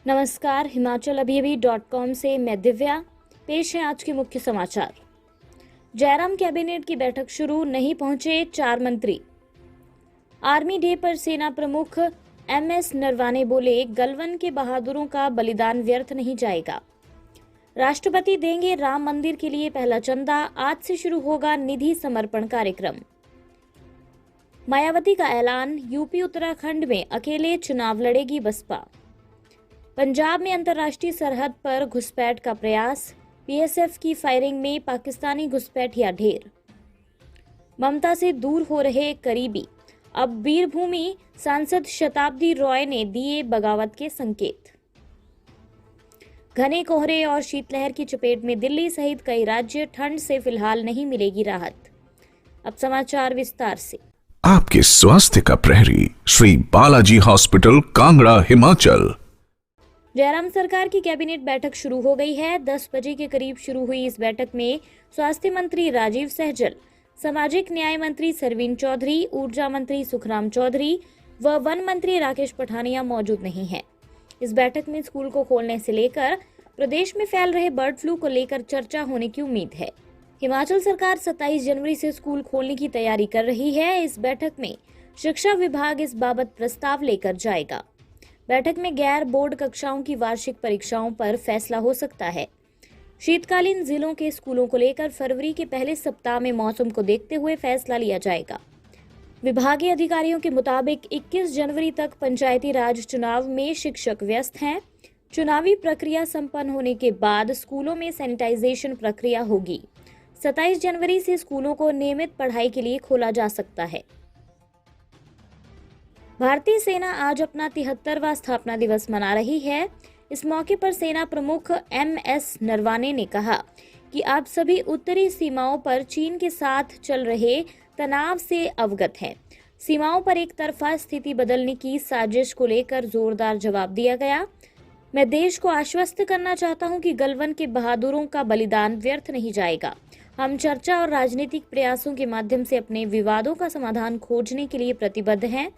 नमस्कार, himachalavibhi.com से मैं दिव्या। पेश है आज के मुख्य समाचार। जयराम कैबिनेट की बैठक शुरू, नहीं पहुंचे 4 मंत्री। आर्मी डे पर सेना प्रमुख MS नरवाने बोले, गलवान के बहादुरों का बलिदान व्यर्थ नहीं जाएगा। राष्ट्रपति देंगे राम मंदिर के लिए पहला चंदा, आज से शुरू होगा निधि समर्पण कार्यक्रम। मायावती का ऐलान, यूपी उत्तराखंड में अकेले चुनाव लड़ेगी बसपा। पंजाब में अंतर्राष्ट्रीय सरहद पर घुसपैठ का प्रयास, BSF की फायरिंग में पाकिस्तानी घुसपैठिया ढेर। ममता से दूर हो रहे करीबी, अब वीरभूमि सांसद शताब्दी रॉय ने दिए बगावत के संकेत। घने कोहरे और शीतलहर की चपेट में दिल्ली सहित कई राज्य, ठंड से फिलहाल नहीं मिलेगी राहत। अब समाचार विस्तार से। आपके स्वास्थ्य का प्रहरी श्री बालाजी हॉस्पिटल, कांगड़ा, हिमाचल। जयराम सरकार की कैबिनेट बैठक शुरू हो गई है। 10 बजे के करीब शुरू हुई इस बैठक में स्वास्थ्य मंत्री राजीव सहजल, सामाजिक न्याय मंत्री सरवीन चौधरी, ऊर्जा मंत्री सुखराम चौधरी व वन मंत्री राकेश पठानिया मौजूद नहीं हैं। इस बैठक में स्कूल को खोलने से लेकर प्रदेश में फैल रहे बर्ड फ्लू को लेकर चर्चा होने की उम्मीद है। हिमाचल सरकार 27 जनवरी से स्कूल खोलने की तैयारी कर रही है। इस बैठक में शिक्षा विभाग इस बाबत प्रस्ताव लेकर जाएगा। बैठक में गैर बोर्ड कक्षाओं की वार्षिक परीक्षाओं पर फैसला हो सकता है। शीतकालीन जिलों के स्कूलों को लेकर फरवरी के पहले सप्ताह में मौसम को देखते हुए फैसला लिया जाएगा। विभागीय अधिकारियों के मुताबिक 21 जनवरी तक पंचायती राज चुनाव में शिक्षक व्यस्त हैं। चुनावी प्रक्रिया संपन्न होने के बाद स्कूलों में सैनिटाइजेशन प्रक्रिया होगी। 27 जनवरी से स्कूलों को नियमित पढ़ाई के लिए खोला जा सकता है। भारतीय सेना आज अपना 73वां स्थापना दिवस मना रही है। इस मौके पर सेना प्रमुख MS नरवाने ने कहा कि आप सभी उत्तरी सीमाओं पर चीन के साथ चल रहे तनाव से अवगत हैं। सीमाओं पर एक तरफा स्थिति बदलने की साजिश को लेकर जोरदार जवाब दिया गया। मैं देश को आश्वस्त करना चाहता हूं कि गलवान के बहादुरों का बलिदान व्यर्थ नहीं जाएगा। हम चर्चा और राजनीतिक प्रयासों के माध्यम से अपने विवादों का समाधान खोजने के लिए प्रतिबद्ध हैं,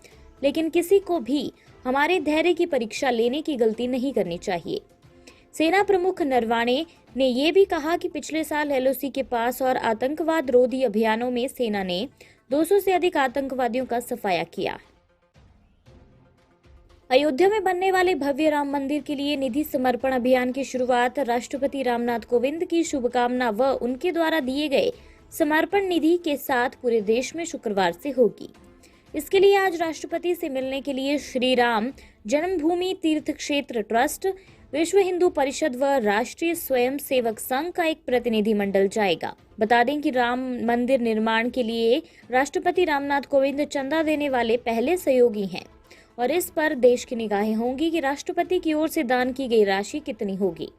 लेकिन किसी को भी हमारे धैर्य की परीक्षा लेने की गलती नहीं करनी चाहिए। सेना प्रमुख नरवाने ने यह भी कहा कि पिछले साल LOC के पास और आतंकवाद रोधी अभियानों में सेना ने 200 से अधिक आतंकवादियों का सफाया किया। अयोध्या में बनने वाले भव्य राम मंदिर के लिए निधि समर्पण अभियान की शुरुआत राष्ट्रपति रामनाथ कोविंद की शुभकामना व उनके द्वारा दिए गए समर्पण निधि के साथ पूरे देश में शुक्रवार से होगी। इसके लिए आज राष्ट्रपति से मिलने के लिए श्री राम जन्मभूमि तीर्थ क्षेत्र ट्रस्ट, विश्व हिंदू परिषद व राष्ट्रीय स्वयं सेवक संघ का एक प्रतिनिधिमंडल जाएगा। बता दें कि राम मंदिर निर्माण के लिए राष्ट्रपति रामनाथ कोविंद चंदा देने वाले पहले सहयोगी हैं और इस पर देश की निगाहें होंगी कि राष्ट्रपति की ओर से दान की गई राशि कितनी होगी।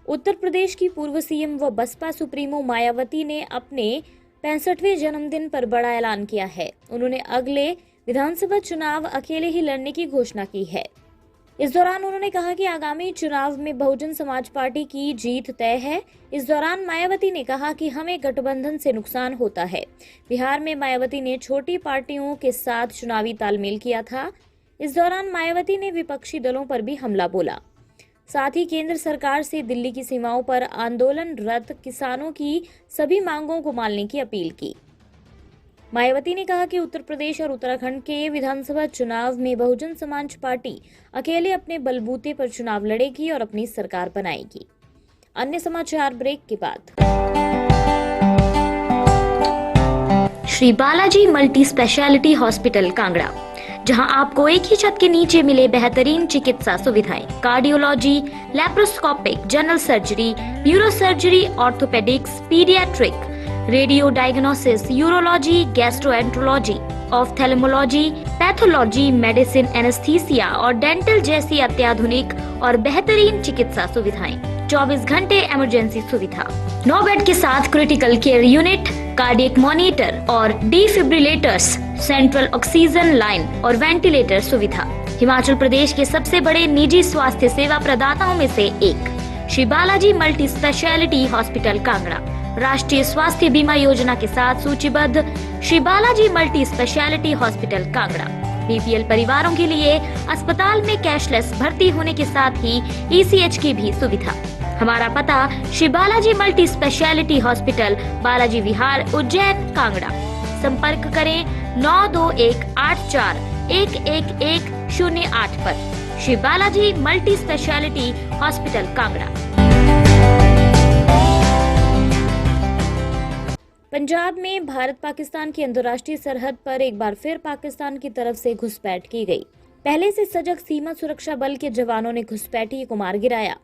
उत्तर प्रदेश की पूर्व CM व बसपा सुप्रीमो मायावती ने अपने 65वें जन्मदिन पर बड़ा ऐलान किया है। उन्होंने अगले विधानसभा चुनाव अकेले ही लड़ने की घोषणा की है। इस दौरान उन्होंने कहा कि आगामी चुनाव में बहुजन समाज पार्टी की जीत तय है। इस दौरान मायावती ने कहा कि हमें गठबंधन से नुकसान होता है। बिहार में मायावती ने छोटी पार्टियों के साथ चुनावी तालमेल किया था। इस दौरान मायावती ने विपक्षी दलों पर भी हमला बोला। साथ ही केंद्र सरकार से दिल्ली की सीमाओं पर आंदोलनरत किसानों की सभी मांगों को मानने की अपील की। मायावती ने कहा कि उत्तर प्रदेश और उत्तराखंड के विधानसभा चुनाव में बहुजन समाज पार्टी अकेले अपने बलबूते पर चुनाव लड़ेगी और अपनी सरकार बनाएगी। अन्य समाचार ब्रेक के बाद। Shri Balaji multi speciality hospital, Kangra, जहां आपको एक ही छत के नीचे मिले बेहतरीन चिकित्सा सुविधाएं, cardiology, laparoscopic, general surgery, neuro surgery, orthopaedics, paediatric, radio diagnosis, urology, gastroenterology, ophthalmology, pathology, medicine, anaesthesia और डेंटल जैसी अत्याधुनिक और बेहतरीन चिकित्सा सुविधाएं, 24 घंटे इमरजेंसी सुविधा, 9 बेड के साथ critical care unit, cardiac monitor और डिफिब्रिलेटर्स, सेंट्रल ऑक्सीजन लाइन और वेंटिलेटर सुविधा। हिमाचल प्रदेश के सबसे बड़े निजी स्वास्थ्य सेवा प्रदाताओं में से एक Shri Balaji multi speciality hospital, Kangra, राष्ट्रीय स्वास्थ्य बीमा योजना के साथ सूचीबद्ध Shri Balaji multi speciality hospital, Kangra. BPL परिवारों के लिए अस्पताल में कैशलेस भर्ती होने के साथ ही ईसीएच की भी सुविधा। हमारा पता Shri Balaji multi speciality hospital, Balaji Vihar, Ujjain, Kangra. संपर्क करें 9218411108 पर। Shri Balaji multi speciality hospital, Kangra. Punjab में भारत पाकिस्तान की अंतर्राष्ट्रीय सरहद पर एक बार फिर पाकिस्तान की तरफ से घुसपैठ की गई। पहले से सजग सीमा सुरक्षा बल के जवानों ने घुसपैठी को मार गिराया।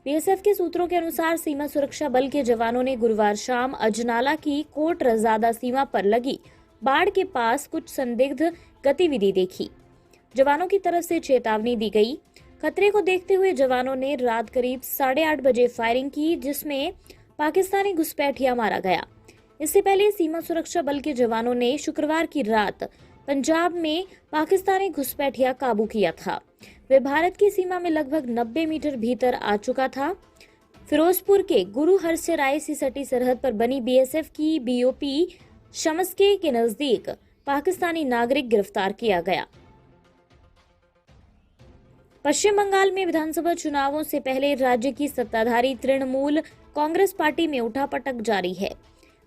बीएसएफ के सूत्रों के अनुसार सीमा सुरक्षा बल के जवानों ने गुरुवार शाम अजनाला की कोट रजादा सीमा पर लगी बाढ़ के पास कुछ संदिग्ध गतिविधि देखी। जवानों की तरफ से चेतावनी दी गई। खतरे को देखते हुए जवानों ने रात करीब 8:30 बजे फायरिंग की, जिसमें पाकिस्तानी घुसपैठिया मारा गया। इससे पहले सीमा सुरक्षा बल के जवानों ने शुक्रवार की रात पंजाब में पाकिस्तानी घुसपैठिया काबू किया था। वे भारत की सीमा में लगभग 90 मीटर भीतर आ चुका था। फिरोजपुर के गुरु हरसराय से सटी सरहद पर बनी बीएसएफ की बीओपी शमस्के के नजदीक पाकिस्तानी नागरिक गिरफ्तार किया गया। पश्चिम बंगाल में विधानसभा चुनावों से पहले राज्य की सत्ताधारी तृणमूल कांग्रेस पार्टी में उठापटक जारी है।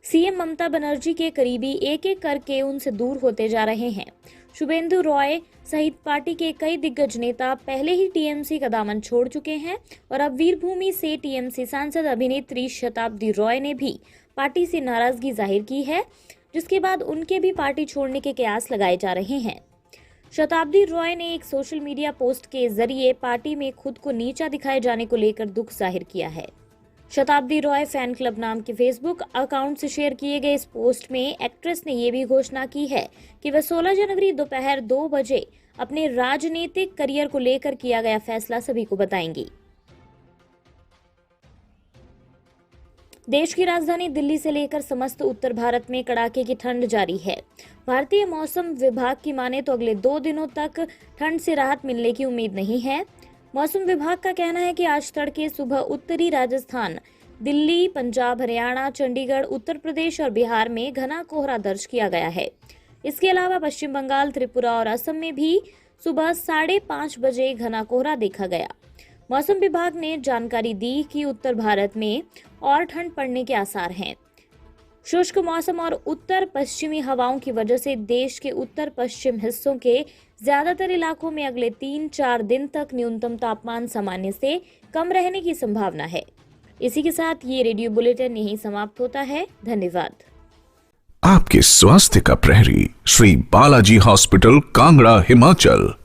सीएम ममता बनर्जी के करीबी एक एक करके उनसे दूर होते जा रहे हैं। शुभेंदु रॉय सहित पार्टी के कई दिग्गज नेता पहले ही टीएमसी का दामन छोड़ चुके हैं और अब वीरभूमि से टीएमसी सांसद अभिनेत्री शताब्दी रॉय ने भी पार्टी से नाराजगी जाहिर की है, जिसके बाद उनके भी पार्टी छोड़ने के कयास लगाए जा रहे हैं। शताब्दी रॉय ने एक सोशल मीडिया पोस्ट के जरिए पार्टी में खुद को नीचा दिखाए जाने को लेकर दुख जाहिर किया है। शताब्दी रॉय फैन क्लब नाम के फेसबुक अकाउंट से शेयर किए गए इस पोस्ट में एक्ट्रेस ने ये भी घोषणा की है कि वह 16 जनवरी दोपहर 2 बजे अपने राजनीतिक करियर को लेकर किया गया फैसला सभी को बताएंगी। देश की राजधानी दिल्ली से लेकर समस्त उत्तर भारत में कड़ाके की ठंड जारी है। भारतीय मौसम विभाग की माने तो अगले 2 दिनों तक ठंड से राहत मिलने की उम्मीद नहीं है। मौसम विभाग का कहना है कि आज तड़के सुबह उत्तरी राजस्थान, दिल्ली, पंजाब, हरियाणा, चंडीगढ़, उत्तर प्रदेश और बिहार में घना कोहरा दर्ज किया गया है। इसके अलावा पश्चिम बंगाल, त्रिपुरा और असम में भी सुबह 5:30 बजे घना कोहरा देखा गया। मौसम विभाग ने जानकारी दी कि उत्तर भारत में और ठंड पड़ने के आसार हैं। शुष्क मौसम और उत्तर पश्चिमी हवाओं की वजह से देश के उत्तर पश्चिम हिस्सों के ज्यादातर इलाकों में अगले 3-4 दिन तक न्यूनतम तापमान सामान्य से कम रहने की संभावना है। इसी के साथ ये रेडियो बुलेटिन यहीं समाप्त होता है। धन्यवाद। आपके स्वास्थ्य का प्रहरी श्री बालाजी हॉस्पिटल, कांगड़ा, हिमाचल।